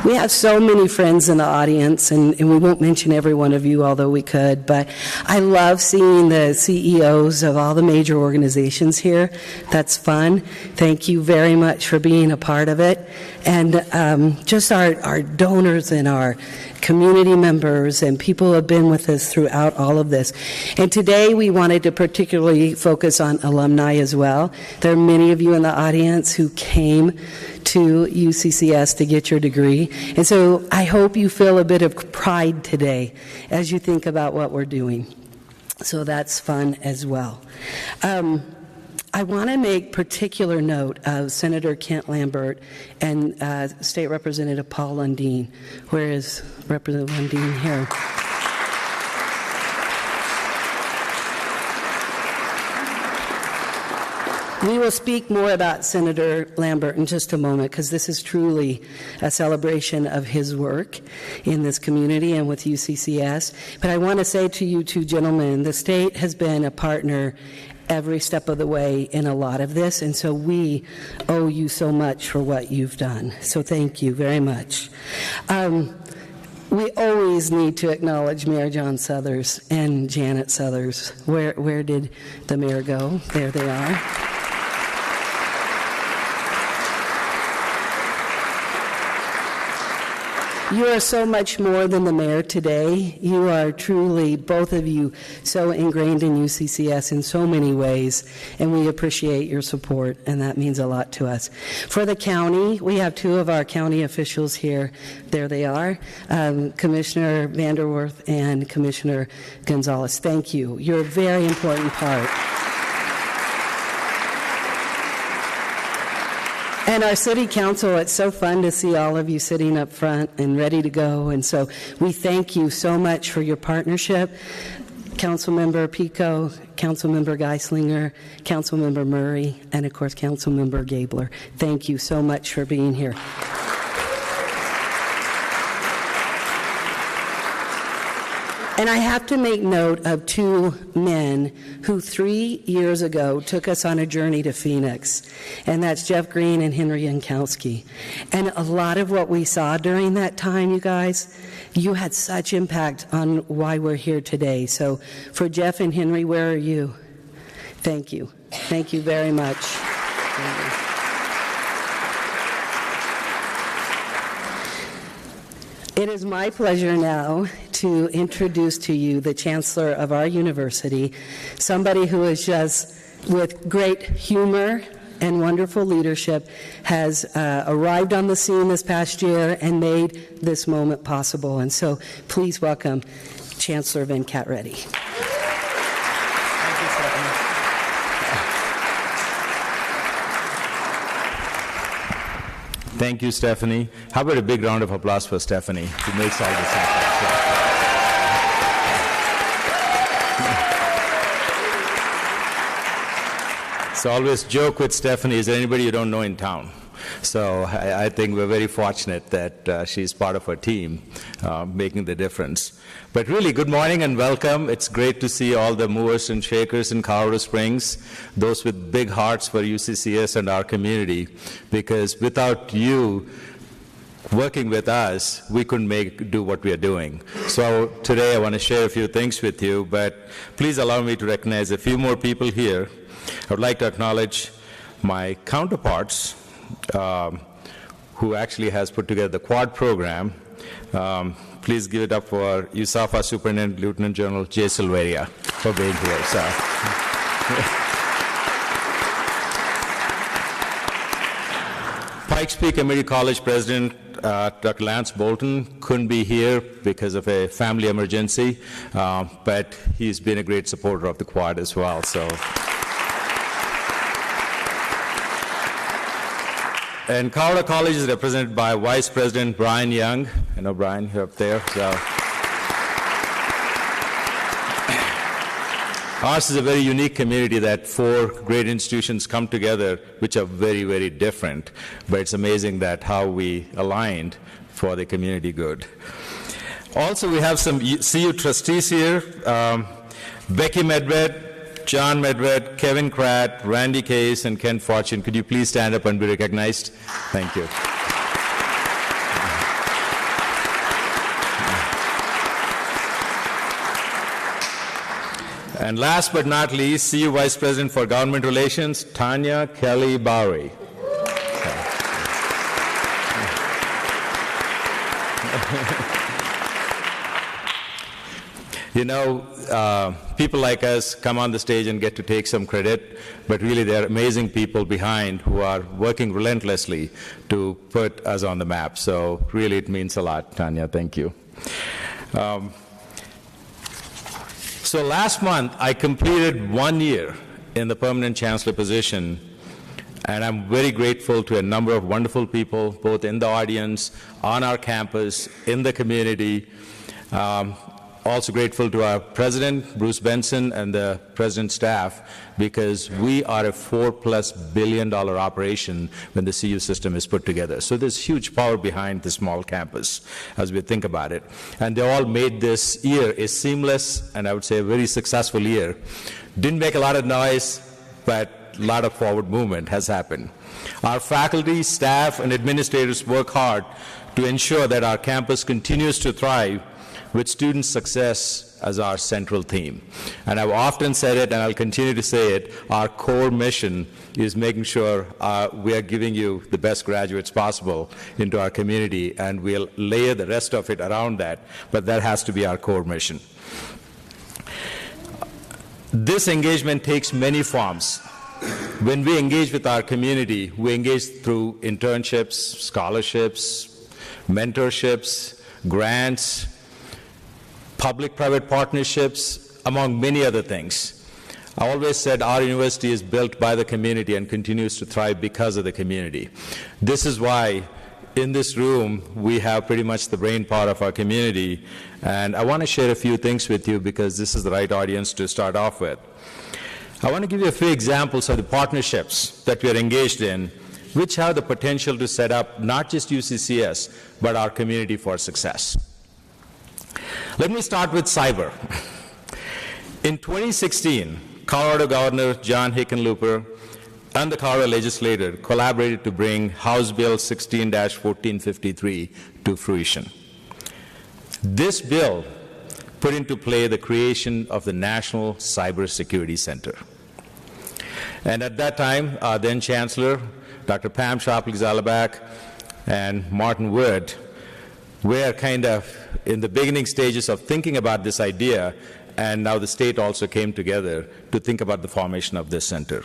We have so many friends in the audience, and we won't mention every one of you, although we could, but I love seeing the CEOs of all the major organizations here. That's fun. Thank you very much for being a part of it. And just our donors and our community members and people who have been with us throughout all of this. And today we wanted to particularly focus on alumni as well. There are many of you in the audience who came to UCCS to get your degree. And so I hope you feel a bit of pride today as you think about what we're doing. So that's fun as well. I want to make particular note of Senator Kent Lambert and State Representative Paul Lundeen. Where is Representative Lundeen? Here. We will speak more about Senator Lambert in just a moment, because this is truly a celebration of his work in this community and with UCCS. But I want to say to you two gentlemen, the state has been a partner every step of the way in a lot of this, and so we owe you so much for what you've done. So thank you very much. We always need to acknowledge Mayor John Suthers and Janet Suthers. Where did the mayor go? There they are. You are so much more than the mayor today. You are truly, both of you, so ingrained in UCCS in so many ways, and we appreciate your support, and that means a lot to us. For the county, we have two of our county officials here. There they are, Commissioner Vanderwerth and Commissioner Gonzalez. Thank you. You're a very important part. And our city council, it's so fun to see all of you sitting up front and ready to go. And so we thank you so much for your partnership. Councilmember Pico, Councilmember Geislinger, Councilmember Murray, and of course Councilmember Gabler. Thank you so much for being here. And I have to make note of two men who 3 years ago took us on a journey to Phoenix, and that's Jeff Green and Henry Yankowski. And a lot of what we saw during that time, you guys, you had such impact on why we're here today. So for Jeff and Henry, where are you? Thank you. Thank you very much. It is my pleasure now to introduce to you the Chancellor of our university, somebody who is just, with great humor and wonderful leadership, has arrived on the scene this past year and made this moment possible. And so please welcome Chancellor Venkat Reddy. Thank you, Stephanie. How about a big round of applause for Stephanie, who makes all this happen. So I always joke with Stephanie, is there anybody you don't know in town? So I think we're very fortunate that she's part of our team, making the difference. But really, good morning and welcome. It's great to see all the movers and shakers in Colorado Springs, those with big hearts for UCCS and our community, because without you working with us, we couldn't do what we are doing. So today I want to share a few things with you, but please allow me to recognize a few more people here. I would like to acknowledge my counterparts, who actually has put together the Quad program. Please give it up for USAFA Superintendent Lieutenant General Jay Silveria for being here. So. Pikes Peak Community College President Dr. Lance Bolton couldn't be here because of a family emergency, but he's been a great supporter of the Quad as well. So. And Colorado College is represented by Vice President Brian Young. I know Brian, you're up there. So. Ours is a very unique community that 4 great institutions come together, which are very, very different. But it's amazing that how we aligned for the community good. Also, we have some CU trustees here. Becky Medved, John Medved, Kevin Kratt, Randy Case, and Ken Fortune. Could you please stand up and be recognized? Thank you. And last but not least, CU Vice President for Government Relations, Tanya Kelly Bowery. You know, people like us come on the stage and get to take some credit, but really there are amazing people behind who are working relentlessly to put us on the map. So really it means a lot, Tanya. Thank you. So last month, I completed 1 year in the permanent chancellor position, and I'm very grateful to a number of wonderful people, both in the audience, on our campus, in the community. Also grateful to our president, Bruce Benson, and the president's staff, because we are a $4+ billion operation when the CU system is put together. So there's huge power behind the small campus as we think about it. And they all made this year a seamless and I would say a very successful year. Didn't make a lot of noise, but a lot of forward movement has happened. Our faculty, staff, and administrators work hard to ensure that our campus continues to thrive with student success as our central theme. And I've often said it, and I'll continue to say it, our core mission is making sure we are giving you the best graduates possible into our community, and we'll layer the rest of it around that, but that has to be our core mission. This engagement takes many forms. When we engage with our community, we engage through internships, scholarships, mentorships, grants, public-private partnerships, among many other things. I always said our university is built by the community and continues to thrive because of the community. This is why in this room we have pretty much the brain power of our community, and I want to share a few things with you because this is the right audience to start off with. I want to give you a few examples of the partnerships that we are engaged in, which have the potential to set up not just UCCS, but our community for success. Let me start with cyber. In 2016, Colorado Governor John Hickenlooper and the Colorado legislature collaborated to bring House Bill 16-1453 to fruition. This bill put into play the creation of the National Cybersecurity Center. And at that time, our then Chancellor, Dr. Pam Shapley-Zalabak, and Martin Wood were kind of in the beginning stages of thinking about this idea, and now the state also came together to think about the formation of this center.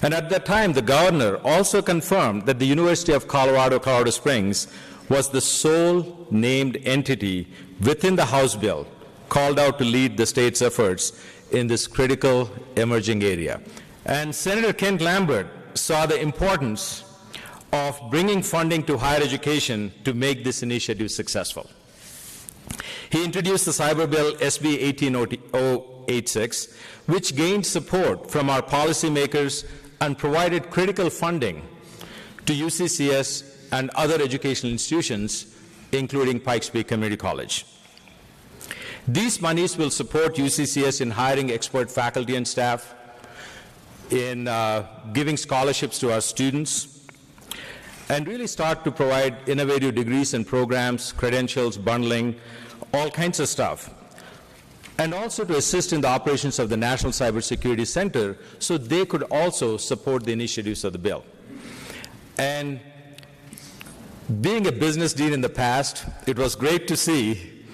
And at that time, the governor also confirmed that the University of Colorado, Colorado Springs was the sole named entity within the House bill called out to lead the state's efforts in this critical emerging area. And Senator Kent Lambert saw the importance of bringing funding to higher education to make this initiative successful. He introduced the Cyber Bill SB 18086, which gained support from our policymakers and provided critical funding to UCCS and other educational institutions, including Pikes Peak Community College. These monies will support UCCS in hiring expert faculty and staff, in giving scholarships to our students, and really start to provide innovative degrees and programs, credentials, bundling, all kinds of stuff. And also to assist in the operations of the National Cybersecurity Center so they could also support the initiatives of the bill. And being a business dean in the past, it was great to see,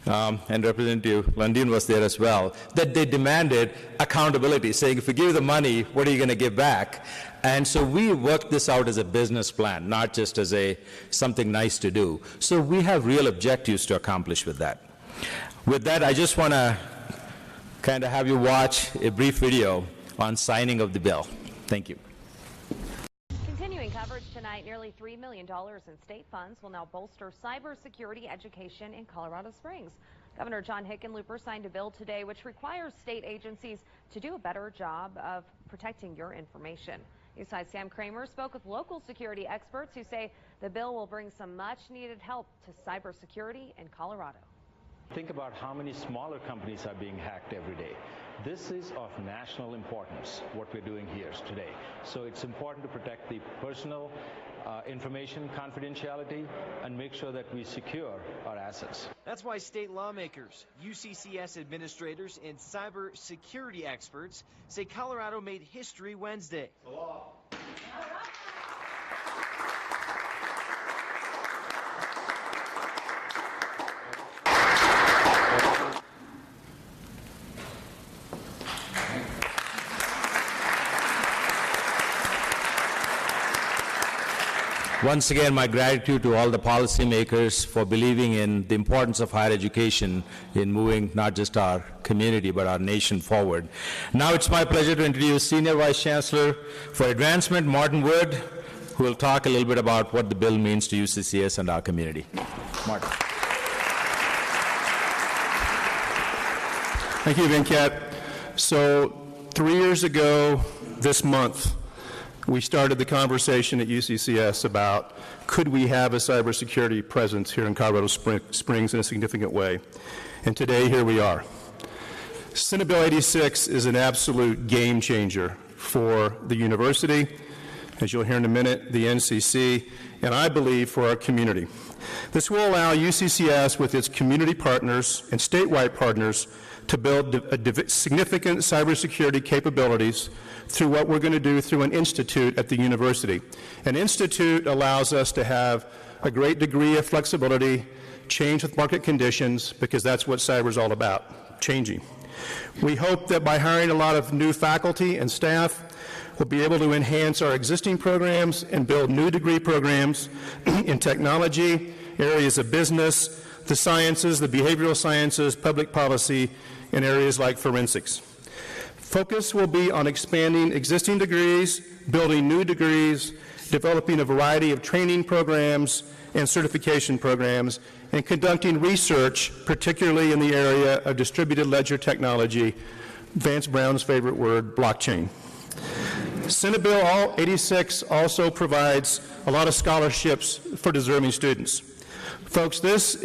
and Representative Lundin was there as well, that they demanded accountability, saying, if we give you the money, what are you going to give back? And so we worked this out as a business plan, not just as something nice to do. So we have real objectives to accomplish with that. With that, I just want to kind of have you watch a brief video on signing of the bill. Thank you. Continuing coverage tonight, nearly $3 million in state funds will now bolster cybersecurity education in Colorado Springs. Governor John Hickenlooper signed a bill today which requires state agencies to do a better job of protecting your information. UCCS Sam Kramer spoke with local security experts who say the bill will bring some much-needed help to cybersecurity in Colorado. Think about how many smaller companies are being hacked every day. This is of national importance, what we're doing here today. So it's important to protect the personal information confidentiality and make sure that we secure our assets. That's why state lawmakers, UCCS administrators, and cybersecurity experts say Colorado made history Wednesday. Once again, my gratitude to all the policymakers for believing in the importance of higher education in moving not just our community but our nation forward. Now it's my pleasure to introduce Senior Vice Chancellor for Advancement, Martin Wood, who will talk a little bit about what the bill means to UCCS and our community. Martin. Thank you, Venkat. So 3 years ago this month, we started the conversation at UCCS about could we have a cybersecurity presence here in Colorado Springs in a significant way. And today, here we are. Senate Bill 86 is an absolute game changer for the university, as you'll hear in a minute, the NCC, and I believe for our community. This will allow UCCS with its community partners and statewide partners to build significant cybersecurity capabilities through what we're going to do through an institute at the university. An institute allows us to have a great degree of flexibility, change with market conditions, because that's what cyber is all about, changing. We hope that by hiring a lot of new faculty and staff, we'll be able to enhance our existing programs and build new degree programs in technology, areas of business, the sciences, the behavioral sciences, public policy, and areas like forensics. Focus will be on expanding existing degrees, building new degrees, developing a variety of training programs and certification programs, and conducting research, particularly in the area of distributed ledger technology, Vance Brown's favorite word, blockchain. Senate Bill 86 also provides a lot of scholarships for deserving students. Folks, this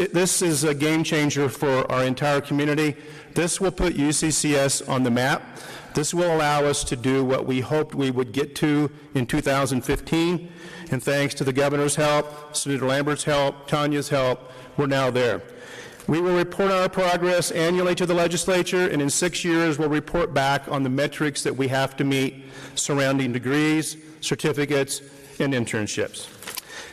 is a game changer for our entire community. This will put UCCS on the map. This will allow us to do what we hoped we would get to in 2015. And thanks to the governor's help, Senator Lambert's help, Tanya's help, we're now there. We will report our progress annually to the legislature, and in 6 years we'll report back on the metrics that we have to meet surrounding degrees, certificates, and internships.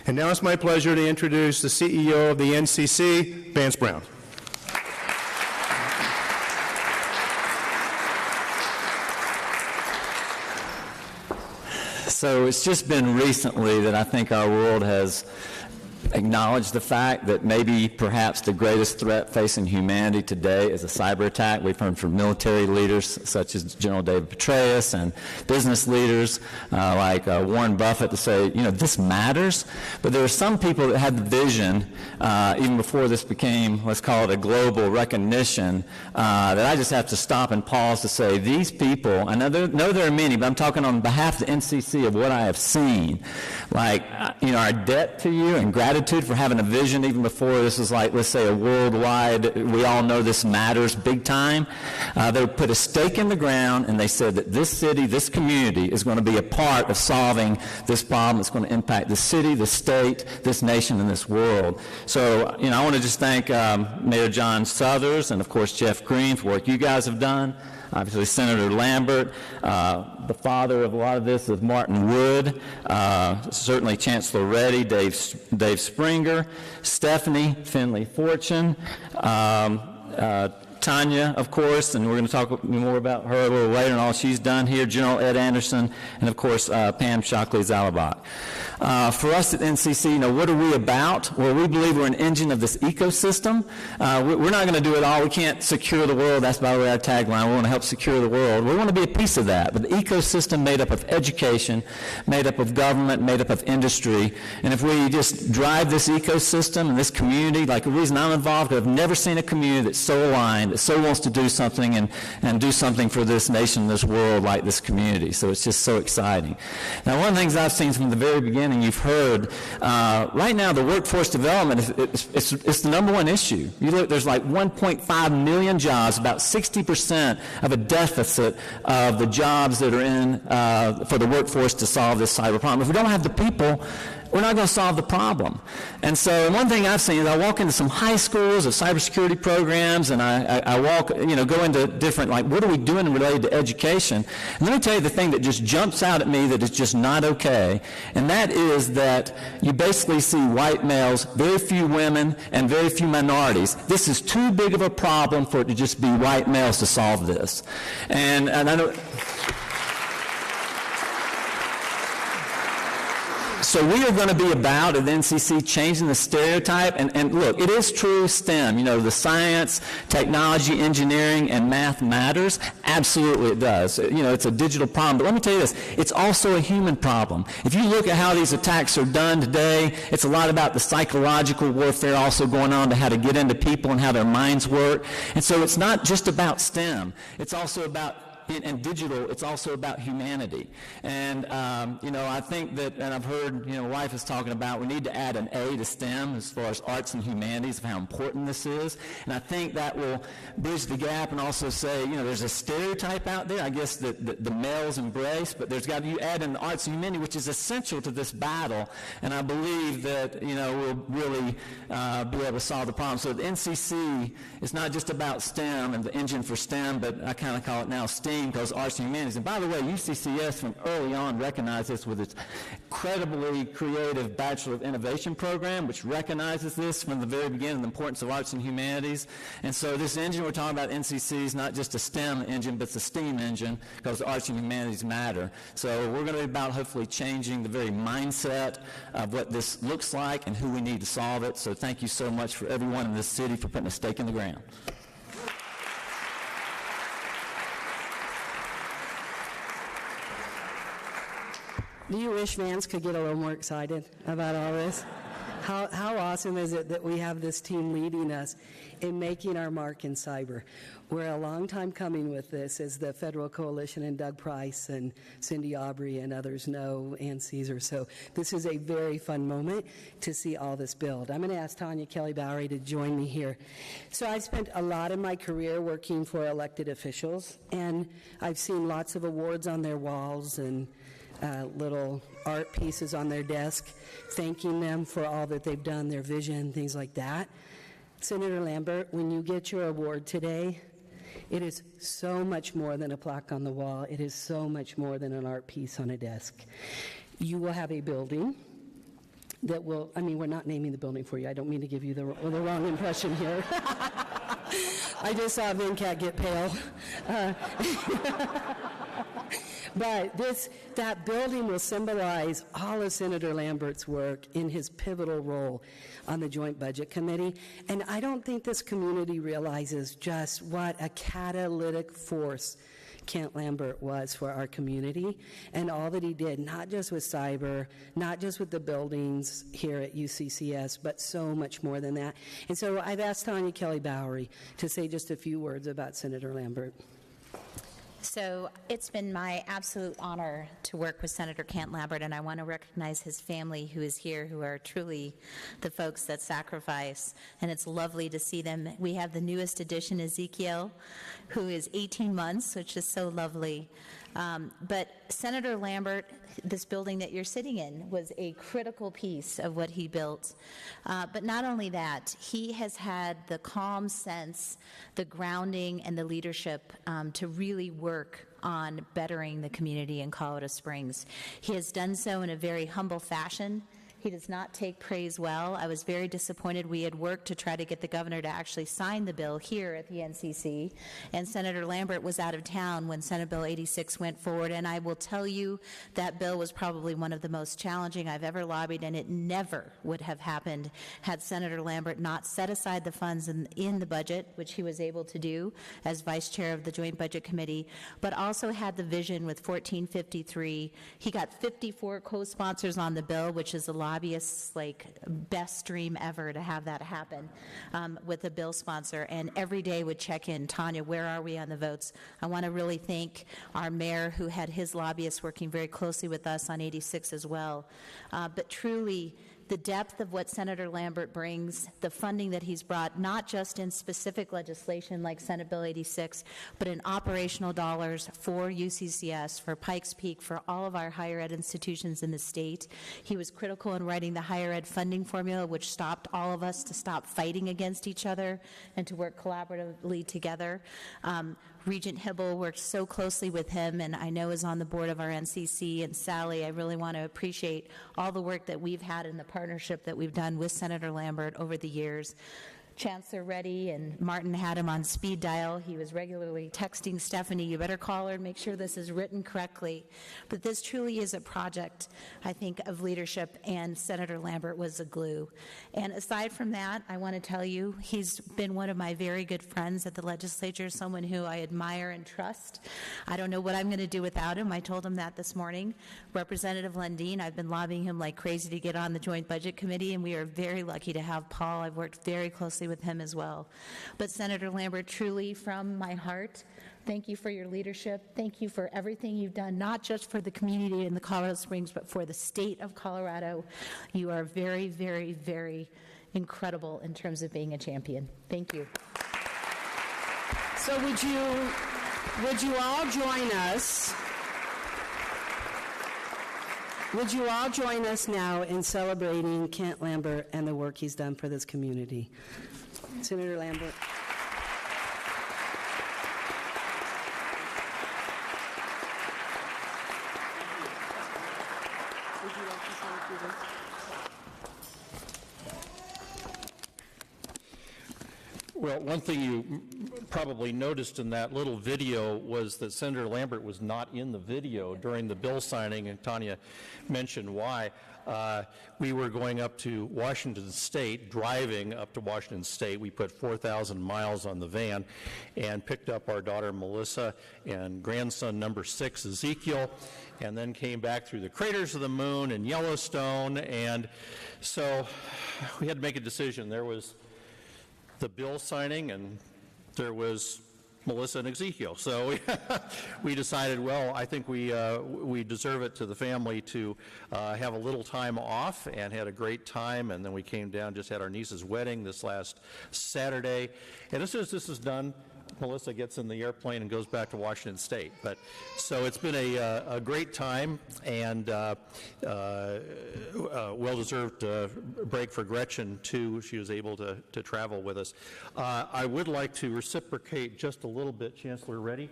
And now it's my pleasure to introduce the CEO of the NCC, Vance Brown. So it's just been recently that I think our world has acknowledged the fact that maybe perhaps the greatest threat facing humanity today is a cyber attack. We've heard from military leaders such as General David Petraeus and business leaders like Warren Buffett to say, you know, this matters. But there are some people that had the vision, even before this became, let's call it a global recognition, that I just have to stop and pause to say, these people, I know there are many, but I'm talking on behalf of the NCC of what I have seen. Like, you know, our debt to you and gratitude for having a vision even before this is like, let's say, a worldwide, we all know this matters big time. They put a stake in the ground and they said that this city, this community is going to be a part of solving this problem that's going to impact the city, the state, this nation, and this world. So, you know, I want to just thank Mayor John Suthers and, of course, Jeff Green for what you guys have done. Obviously, Senator Lambert, the father of a lot of this is Martin Wood, certainly Chancellor Reddy, Dave Springer, Stephanie Finley Fortune, Tanya, of course, and we're going to talk more about her a little later and all she's done here, General Ed Anderson, and, of course, Pam Shockley-Zalabak. For us at NCC, you know, what are we about? Well, we believe we're an engine of this ecosystem. We're not going to do it all. We can't secure the world. That's, by the way, our tagline. We want to help secure the world. We want to be a piece of that. But the ecosystem made up of education, made up of government, made up of industry. And if we just drive this ecosystem and this community, like the reason I'm involved, I've never seen a community that's so aligned, that so wants to do something and do something for this nation, this world, like this community. So it's just so exciting. Now, one of the things I've seen from the very beginning, you've heard, right now the workforce development, it's the number one issue. You look, there's like 1.5 million jobs, about 60% of a deficit of the jobs that are in for the workforce to solve this cyber problem. If we don't have the people, we're not going to solve the problem. And so one thing I've seen is I walk into some high schools of cybersecurity programs, and I walk, go into different, like, what are we doing related to education? And let me tell you the thing that just jumps out at me that is just not okay, and that is that you basically see white males, very few women, and very few minorities. This is too big of a problem for it to just be white males to solve this. And I know... So we are going to be about at NCC changing the stereotype, and look, it is true STEM, the science, technology, engineering, and math matters. Absolutely it does. It's a digital problem, but let me tell you this, it's also a human problem. If you look at how these attacks are done today, it's a lot about the psychological warfare also going on to how to get into people and how their minds work. And so it's not just about STEM, it's also about and digital, it's also about humanity. And, I think that, and I've heard, wife is talking about, we need to add an A to STEM as far as arts and humanities of how important this is. And I think that will bridge the gap and also say, there's a stereotype out there, I guess, that the males embrace, but you add in the arts and humanity, which is essential to this battle. And I believe that, we'll really be able to solve the problem. So the NCC is not just about STEM and the engine for STEM, but I kind of call it now STEAM, because arts and humanities. And by the way, UCCS from early on recognized this with its incredibly creative Bachelor of Innovation program, which recognizes this from the very beginning, the importance of arts and humanities. And so this engine we're talking about, NCC, is not just a STEM engine, but it's a STEAM engine, because arts and humanities matter. So we're going to be about hopefully changing the very mindset of what this looks like and who we need to solve it. So thank you so much for everyone in this city for putting a stake in the ground. Do you wish Vance could get a little more excited about all this? How awesome is it that we have this team leading us in making our mark in cyber? We're a long time coming with this, as the Federal Coalition and Doug Price and Cindy Aubrey and others know, and Caesar. So this is a very fun moment to see all this build. I'm going to ask Tanya Kelly-Bowery to join me here. So I've spent a lot of my career working for elected officials, and I've seen lots of awards on their walls and little art pieces on their desk, thanking them for all that they've done, their vision, things like that. Senator Lambert, when you get your award today, it is so much more than a plaque on the wall. It is so much more than an art piece on a desk. You will have a building that will, we're not naming the building for you. I don't mean to give you the wrong impression here. I just saw Venkat get pale. But that building will symbolize all of Senator Lambert's work in his pivotal role on the Joint Budget Committee. And I don't think this community realizes just what a catalytic force Kent Lambert was for our community, and all that he did, not just with cyber, not just with the buildings here at UCCS, but so much more than that. And so I've asked Tanya Kelly-Bowery to say just a few words about Senator Lambert. So it's been my absolute honor to work with Senator Kent Lambert, and I want to recognize his family who is here, who are truly the folks that sacrifice, and it's lovely to see them. We have the newest addition, Ezekiel, who is 18 months, which is so lovely. But Senator Lambert, this building that you're sitting in, was a critical piece of what he built. But not only that, he has had the calm sense, the grounding, and the leadership to really work on bettering the community in Colorado Springs. He has done so in a very humble fashion. He does not take praise well. I was very disappointed. We had worked to try to get the governor to actually sign the bill here at the NCC, and Senator Lambert was out of town when Senate Bill 86 went forward, and I will tell you that bill was probably one of the most challenging I've ever lobbied, and it never would have happened had Senator Lambert not set aside the funds in the budget, which he was able to do as vice chair of the Joint Budget Committee, but also had the vision with 1453. He got 54 co-sponsors on the bill, which is a lobbyists' best dream ever to have that happen with a bill sponsor, and every day would check in, Tanya, where are we on the votes? I want to really thank our mayor, who had his lobbyists working very closely with us on 86 as well. But truly, the depth of what Senator Lambert brings, the funding that he's brought, not just in specific legislation like Senate Bill 86, but in operational dollars for UCCS, for Pikes Peak, for all of our higher ed institutions in the state. He was critical in writing the higher ed funding formula, which stopped all of us to stop fighting against each other and to work collaboratively together. Regent Hybl worked so closely with him, and I know is on the board of our NCC. And Sally, I really want to appreciate all the work that we've had in the partnership that we've done with Senator Lambert over the years. Chancellor Reddy and Martin had him on speed dial. He was regularly texting Stephanie, you better call her and make sure this is written correctly. But this truly is a project, I think, of leadership, and Senator Lambert was the glue. And aside from that, I want to tell you, he's been one of my very good friends at the legislature, someone who I admire and trust. I don't know what I'm going to do without him. I told him that this morning. Representative Lundeen, I've been lobbying him like crazy to get on the Joint Budget Committee, and we are very lucky to have Paul. I've worked very closely with him as well. But Senator Lambert, truly from my heart, thank you for your leadership. Thank you for everything you've done, not just for the community in the Colorado Springs, but for the state of Colorado. You are very, very, very incredible in terms of being a champion. Thank you. So would you all join us? Would you all join us now in celebrating Kent Lambert and the work he's done for this community? Senator Lambert. Would you like to say a few words? Well, one thing you probably noticed in that little video was that Senator Lambert was not in the video during the bill signing, and Tanya mentioned why. We were going up to Washington State, driving up to Washington State. We put 4,000 miles on the van and picked up our daughter Melissa and grandson number 6, Ezekiel, and then came back through the craters of the moon and Yellowstone. And so we had to make a decision. There was the bill signing, and there was Melissa and Ezekiel. So we decided, well, I think we deserve it to the family to have a little time off, and had a great time. And then we came down, just had our niece's wedding this last Saturday. And as soon as this is done, Melissa gets in the airplane and goes back to Washington State. But so it's been a great time, and well-deserved break for Gretchen too. She was able to travel with us. I would like to reciprocate just a little bit, Chancellor Reddy.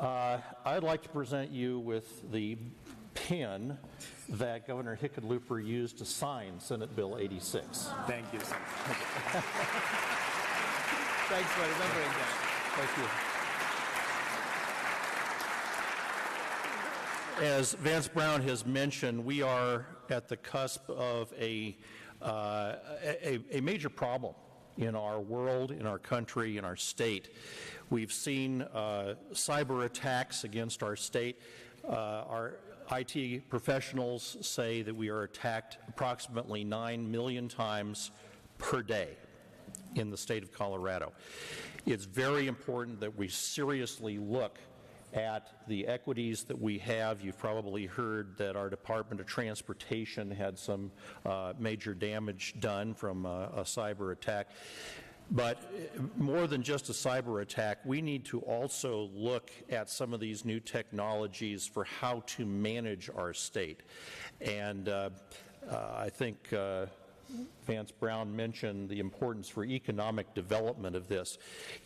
I'd like to present you with the pen that Governor Hickenlooper used to sign Senate Bill 86. Thank you, Senator. Thanks for remembering that. Thank you. As Vance Brown has mentioned, we are at the cusp of a major problem in our world, in our country, in our state. We've seen cyber attacks against our state. Our IT professionals say that we are attacked approximately 9 million times per day in the state of Colorado. It's very important that we seriously look at the equities that we have. You've probably heard that our Department of Transportation had some major damage done from a cyber attack. But more than just a cyber attack, we need to also look at some of these new technologies for how to manage our state. And I think Vance Brown mentioned the importance for economic development of this.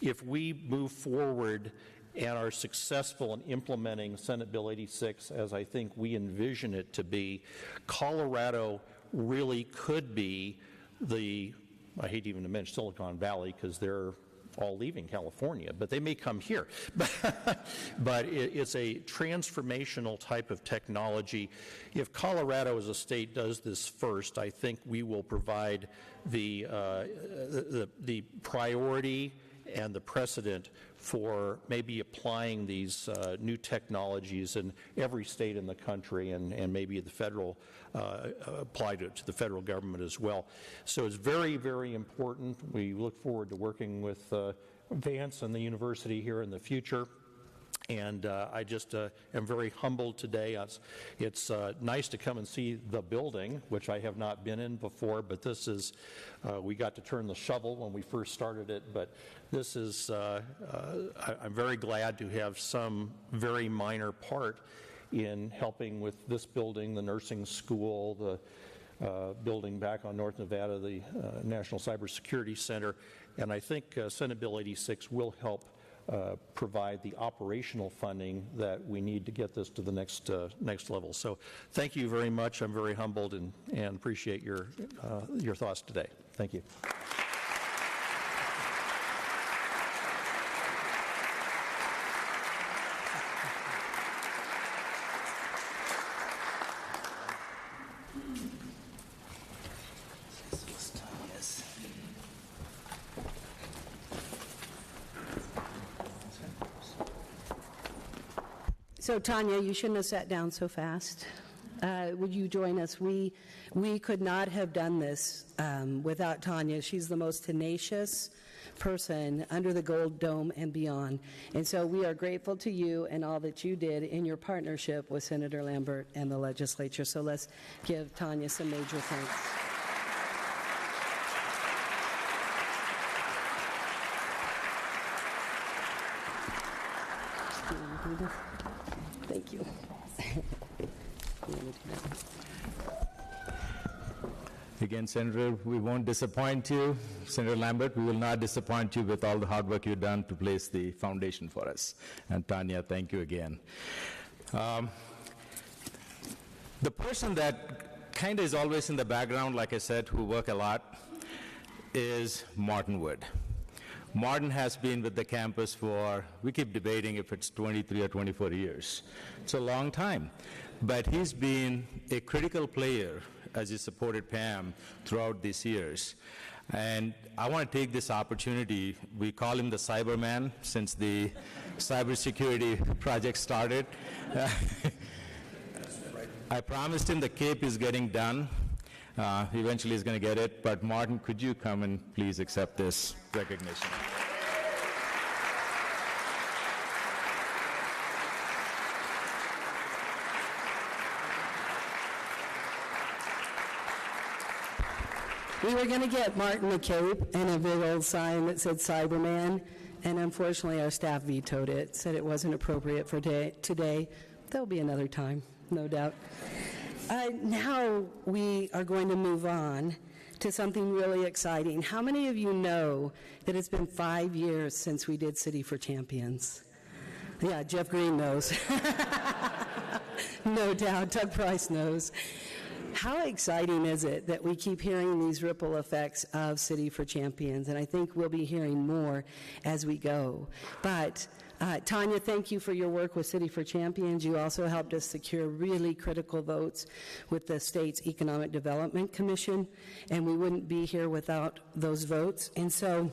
If we move forward and are successful in implementing Senate Bill 86, as I think we envision it to be, Colorado really could be the, I hate even to mention Silicon Valley because they're all leaving California, but they may come here. But it's a transformational type of technology. If Colorado as a state does this first, I think we will provide the priority and the precedent for maybe applying these new technologies in every state in the country, and maybe the federal, apply to the federal government as well. So it's very, very important. We look forward to working with Vance and the university here in the future. And I just am very humbled today. It's nice to come and see the building, which I have not been in before, but this is, we got to turn the shovel when we first started it, but this is, I'm very glad to have some very minor part in helping with this building, the nursing school, the building back on North Nevada, the National Cybersecurity Center, and I think Senate Bill 86 will help provide the operational funding that we need to get this to the next level. So thank you very much. I'm very humbled and appreciate your thoughts today. Thank you. So, Tanya, you shouldn't have sat down so fast. Would you join us? We could not have done this without Tanya. She's the most tenacious person under the Gold Dome and beyond. And so we are grateful to you and all that you did in your partnership with Senator Lambert and the legislature. So let's give Tanya some major thanks. Thank you. Again, Senator, we won't disappoint you. Senator Lambert, we will not disappoint you with all the hard work you've done to place the foundation for us. And Tanya, thank you again. The person that kind of is always in the background, like I said, who work a lot, is Martin Wood. Martin has been with the campus for, we keep debating if it's 23 or 24 years. It's a long time. But he's been a critical player as he supported Pam throughout these years. And I want to take this opportunity, we call him the Cyberman since the cybersecurity project started. I promised him the cape is getting done. Eventually he's going to get it, but Martin, could you come and please accept this recognition? We were going to get Martin a cape and a big old sign that said Cyberman, and unfortunately our staff vetoed it, said it wasn't appropriate for today. There'll be another time, no doubt. Now we are going to move on to something really exciting. How many of you know that it's been 5 years since we did City for Champions? Yeah, Jeff Green knows. No doubt, Doug Price knows. How exciting is it that we keep hearing these ripple effects of City for Champions? And I think we'll be hearing more as we go. But Tanya, thank you for your work with City for Champions. You also helped us secure really critical votes with the state's Economic Development Commission, and we wouldn't be here without those votes. And so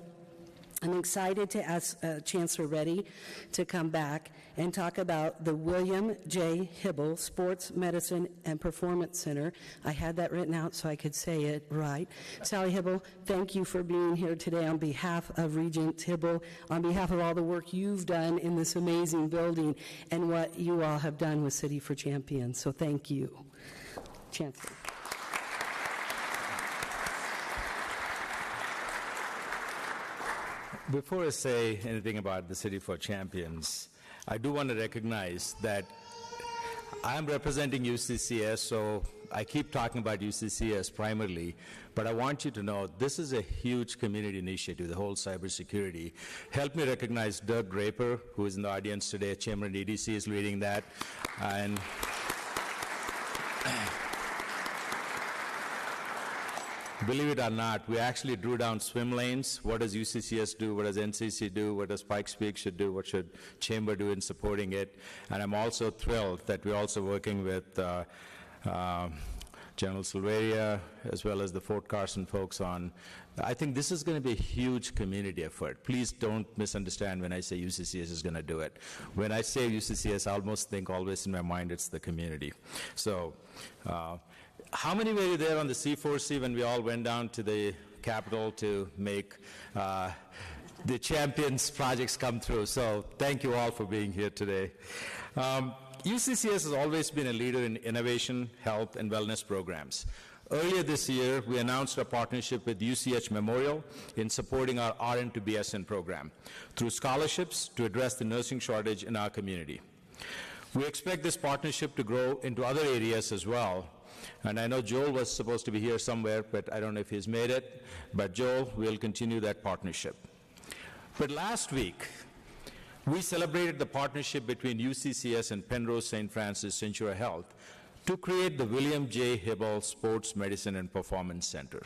I'm excited to ask Chancellor Reddy to come back and talk about the William J. Hybl Sports Medicine and Performance Center. I had that written out so I could say it right. Sally Hybl, thank you for being here today on behalf of Regent Hybl, on behalf of all the work you've done in this amazing building and what you all have done with City for Champions. So thank you. Chancellor. Before I say anything about the City for Champions, I do want to recognize that I'm representing UCCS, so I keep talking about UCCS primarily, but I want you to know this is a huge community initiative, the whole cybersecurity. Help me recognize Doug Draper, who is in the audience today, Chairman of EDC, is leading that. And believe it or not, we actually drew down swim lanes. What does UCCS do? What does NCC do? What does Pikes Peak should do? What should Chamber do in supporting it? And I'm also thrilled that we're also working with General Silveria, as well as the Fort Carson folks on. I think this is going to be a huge community effort. Please don't misunderstand when I say UCCS is going to do it. When I say UCCS, I almost think always in my mind it's the community. So, how many were there on the C4C when we all went down to the Capitol to make the champions projects come through. So thank you all for being here today. UCCS has always been a leader in innovation, health, and wellness programs. Earlier this year, we announced a partnership with UCH Memorial in supporting our RN to BSN program through scholarships to address the nursing shortage in our community. We expect this partnership to grow into other areas as well. And I know Joel was supposed to be here somewhere, but I don't know if he's made it. But Joel, we'll continue that partnership. But last week, we celebrated the partnership between UCCS and Penrose St. Francis Centura Health to create the William J. Hybl Sports Medicine and Performance Center.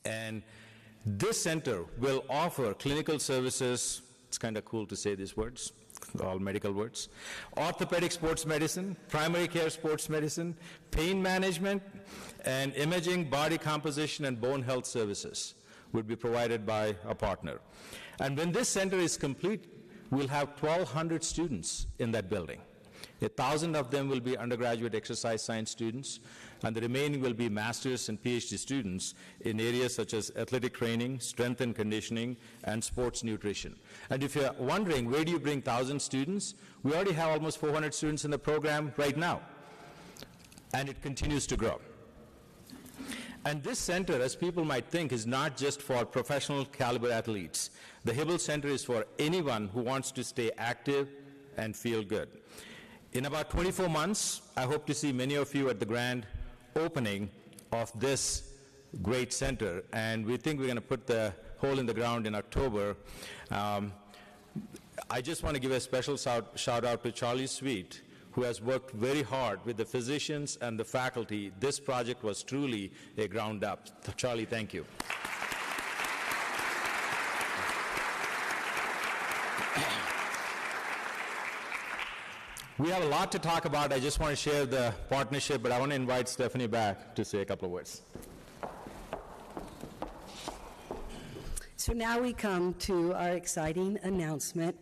And this center will offer clinical services, it's kind of cool to say these words, all medical words, orthopedic sports medicine, primary care sports medicine, pain management, and imaging, body composition, and bone health services would be provided by a partner. And when this center is complete, we'll have 1,200 students in that building. 1,000 of them will be undergraduate exercise science students, and the remaining will be master's and PhD students in areas such as athletic training, strength and conditioning, and sports nutrition. And if you're wondering, where do you bring 1,000 students? We already have almost 400 students in the program right now, and it continues to grow. And this center, as people might think, is not just for professional caliber athletes. The Hybl Center is for anyone who wants to stay active and feel good. In about 24 months, I hope to see many of you at the grand opening of this great center, and we think we're going to put the hole in the ground in October. I just want to give a special shout out to Charlie Sweet, who has worked very hard with the physicians and the faculty. This project was truly a ground up. Charlie, thank you. We have a lot to talk about. I just want to share the partnership, but I want to invite Stephanie back to say a couple of words. So now we come to our exciting announcement,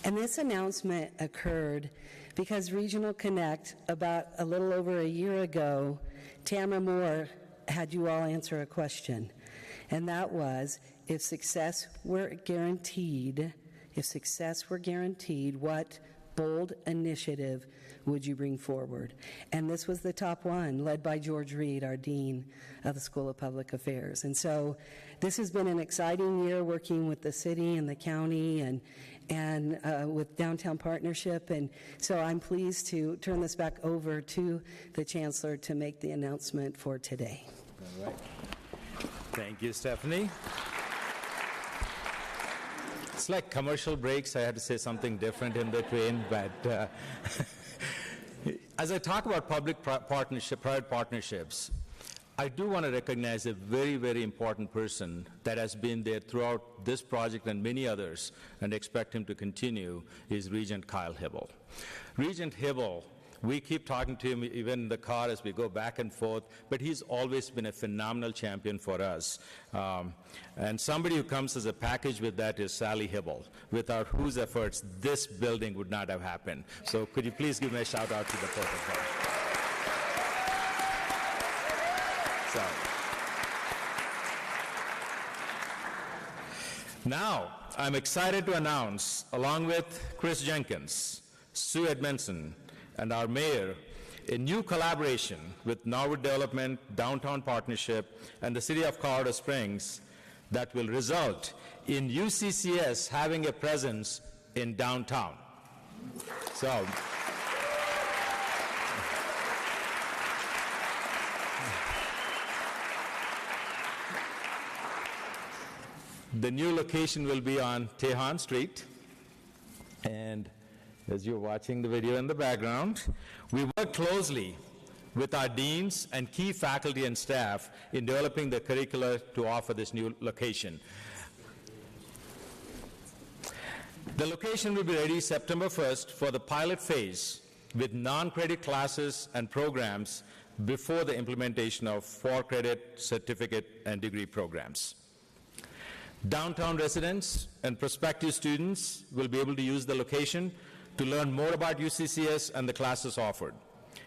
and this announcement occurred because Regional Connect, about a little over a year ago, Tamara Moore had you all answer a question, and that was, if success were guaranteed, what bold initiative would you bring forward? And this was the top one, led by George Reed, our Dean of the School of Public Affairs. And so this has been an exciting year working with the city and the county and with Downtown Partnership. And so I'm pleased to turn this back over to the Chancellor to make the announcement for today. All right. Thank you, Stephanie. It's like commercial breaks. I had to say something different in between, but as I talk about private partnerships, I do want to recognize a very, very important person that has been there throughout this project and many others, and expect him to continue, is Regent Kyle Hybl. Regent Hybl, we keep talking to him even in the car as we go back and forth, but he's always been a phenomenal champion for us. And somebody who comes as a package with that is Sally Hybl, without whose efforts this building would not have happened. So could you please give me a shout out to the both of them. So, now, I'm excited to announce, along with Chris Jenkins, Sue Edmondson, and our mayor, a new collaboration with Norwood Development, Downtown Partnership, and the City of Colorado Springs that will result in UCCS having a presence in downtown. So, the new location will be on Tejon Street, and as you're watching the video in the background, we work closely with our deans and key faculty and staff in developing the curricula to offer this new location. The location will be ready September 1st for the pilot phase with non-credit classes and programs before the implementation of 4-credit certificate and degree programs. Downtown residents and prospective students will be able to use the location to learn more about UCCS and the classes offered,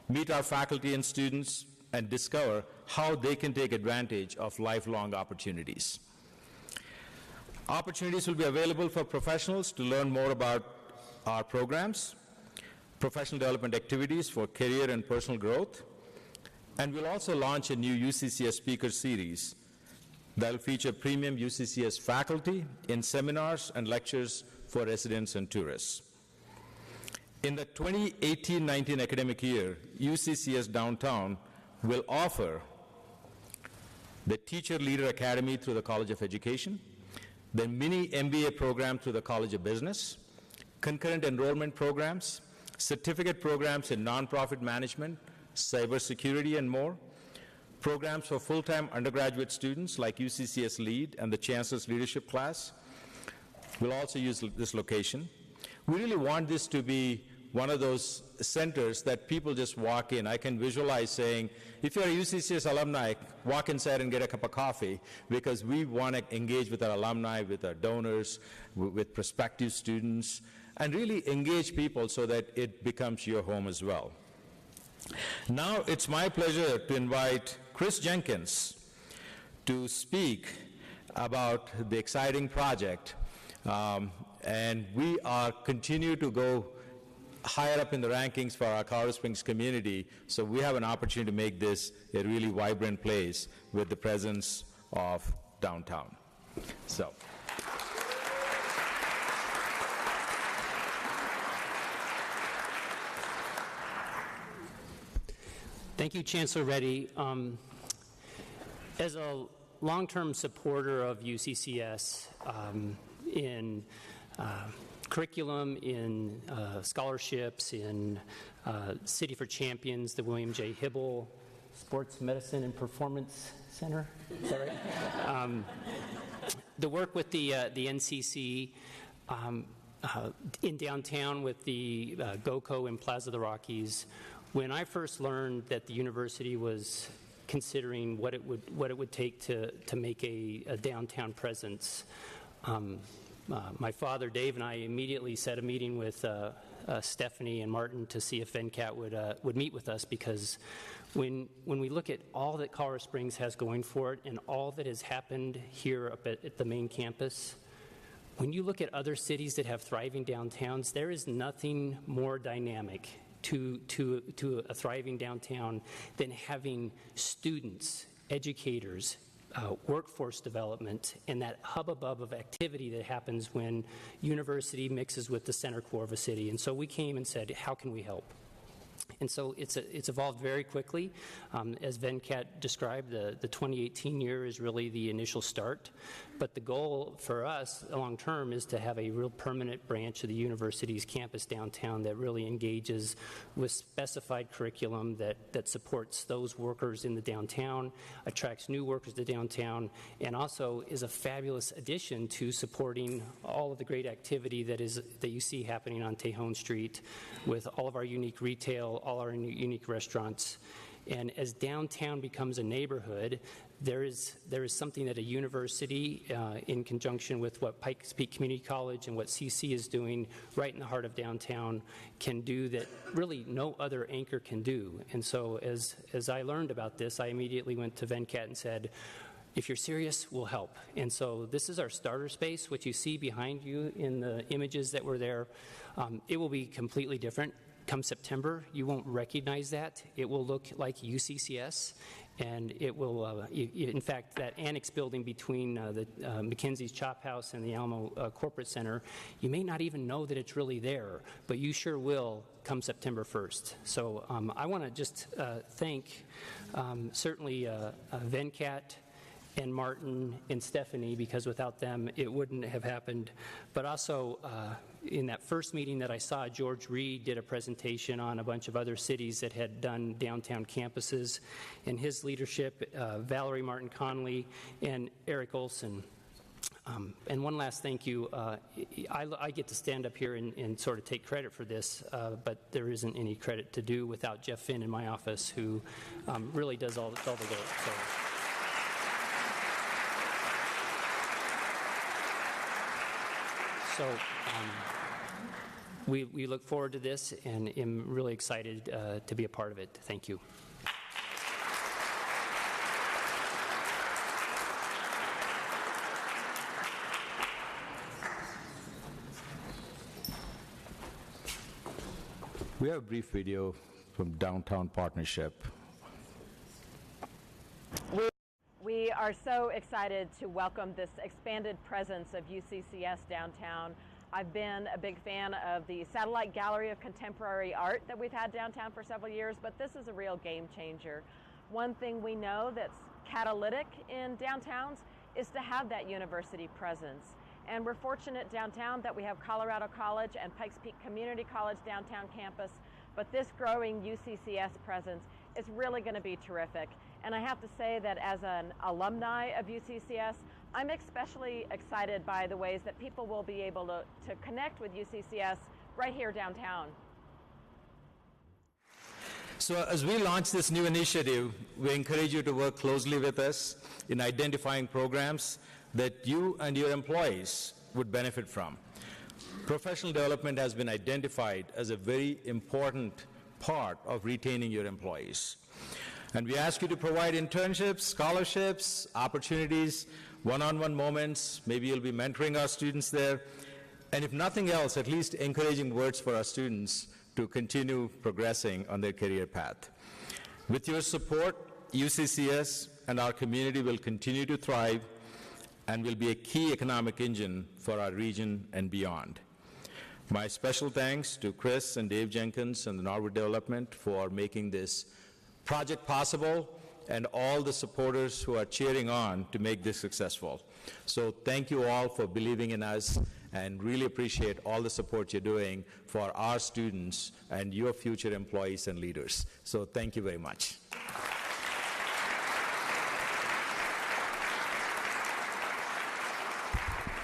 meet our faculty and students, and discover how they can take advantage of lifelong opportunities. Opportunities will be available for professionals to learn more about our programs, professional development activities for career and personal growth, and we'll also launch a new UCCS speaker series that will feature premium UCCS faculty in seminars and lectures for residents and tourists. In the 2018-19 academic year, UCCS Downtown will offer the Teacher Leader Academy through the College of Education, the mini MBA program through the College of Business, concurrent enrollment programs, certificate programs in nonprofit management, cybersecurity, and more, programs for full-time undergraduate students like UCCS LEAD and the Chancellor's leadership class. We'll also use this location. We really want this to be one of those centers that people just walk in. I can visualize saying, if you're a UCCS alumni, walk inside and get a cup of coffee, because we want to engage with our alumni, with our donors, with prospective students, and really engage people so that it becomes your home as well. Now it's my pleasure to invite Chris Jenkins to speak about the exciting project. And we are continue to go higher up in the rankings for our Colorado Springs community, so we have an opportunity to make this a really vibrant place with the presence of downtown. So. Thank you, Chancellor Reddy. As a long-term supporter of UCCS in curriculum, in scholarships, in City for Champions, the William J. Hybl Sports Medicine and Performance Center, is that right? The work with the NCC in downtown with the GOCO in Plaza the Rockies. When I first learned that the university was considering what it would take to make a downtown presence, my father, Dave, and I immediately set a meeting with Stephanie and Martin to see if Venkat would meet with us, because when we look at all that Colorado Springs has going for it and all that has happened here up at the main campus, when you look at other cities that have thriving downtowns, there is nothing more dynamic to a thriving downtown than having students, educators, workforce development, and that hubbub of activity that happens when university mixes with the center core of a city. And so we came and said, how can we help? And so it's evolved very quickly. As Venkat described, the 2018 year is really the initial start. But the goal for us long term is to have a real permanent branch of the university's campus downtown that really engages with specified curriculum that supports those workers in the downtown, attracts new workers to downtown, and also is a fabulous addition to supporting all of the great activity that you see happening on Tejon Street with all of our unique retail, all our unique restaurants. And as downtown becomes a neighborhood, there is something that a university, in conjunction with what Pikes Peak Community College and what CC is doing right in the heart of downtown, can do that really no other anchor can do. And so as I learned about this, I immediately went to Venkat and said, if you're serious, we'll help. And so this is our starter space, which you see behind you in the images that were there. It will be completely different. Come September, you won't recognize that. It will look like UCCS, and it will, in fact, that annex building between the McKinsey's Chop House and the Alamo Corporate Center, you may not even know that it's really there, but you sure will come September 1st. So I want to just thank certainly Venkat and Martin and Stephanie, because without them it wouldn't have happened. But also in that first meeting that I saw, George Reed did a presentation on a bunch of other cities that had done downtown campuses, and his leadership, Valerie Martin Conley and Eric Olson. And one last thank you. I get to stand up here and sort of take credit for this, but there isn't any credit to do without Jeff Finn in my office, who really does all the work. So. So we look forward to this, and am really excited to be a part of it. Thank you. We have a brief video from Downtown Partnership. We are so excited to welcome this expanded presence of UCCS Downtown. I've been a big fan of the Satellite Gallery of Contemporary Art that we've had downtown for several years, but this is a real game changer. One thing we know that's catalytic in downtowns is to have that university presence. And we're fortunate downtown that we have Colorado College and Pikes Peak Community College downtown campus, but this growing UCCS presence is really going to be terrific. And I have to say that as an alumni of UCCS, I'm especially excited by the ways that people will be able to connect with UCCS right here downtown. So as we launch this new initiative, we encourage you to work closely with us in identifying programs that you and your employees would benefit from. Professional development has been identified as a very important part of retaining your employees. And we ask you to provide internships, scholarships, opportunities, one-on-one moments. Maybe you'll be mentoring our students there. And if nothing else, at least encouraging words for our students to continue progressing on their career path. With your support, UCCS and our community will continue to thrive and will be a key economic engine for our region and beyond. My special thanks to Chris and Dave Jenkins and the Norwood Development for making this project possible, and all the supporters who are cheering on to make this successful. So thank you all for believing in us, and really appreciate all the support you're doing for our students and your future employees and leaders. So thank you very much.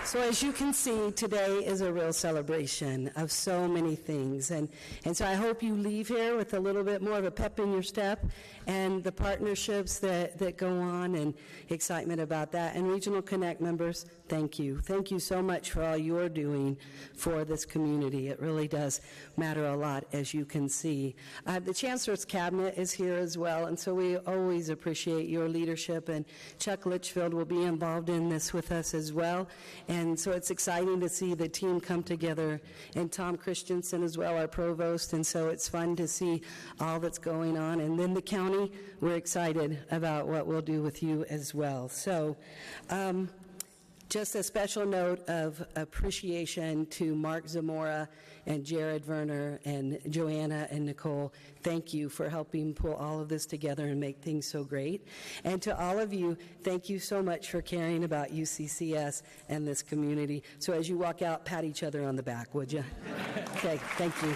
So as you can see, today is a real celebration of so many things. And so I hope you leave here with a little bit more of a pep in your step, and the partnerships that go on, and excitement about that. And Regional Connect members, thank you. Thank you so much for all you're doing for this community. It really does matter a lot, as you can see. The Chancellor's Cabinet is here as well, and so we always appreciate your leadership. And Chuck Litchfield will be involved in this with us as well. And so it's exciting to see the team come together, and Tom Christensen as well, our provost, and so it's fun to see all that's going on. And then the county, we're excited about what we'll do with you as well. So just a special note of appreciation to Mark Zamora and Jared Werner and Joanna and Nicole. Thank you for helping pull all of this together and make things so great. And to all of you, thank you so much for caring about UCCS and this community. So as you walk out, pat each other on the back, would you? Okay, thank you.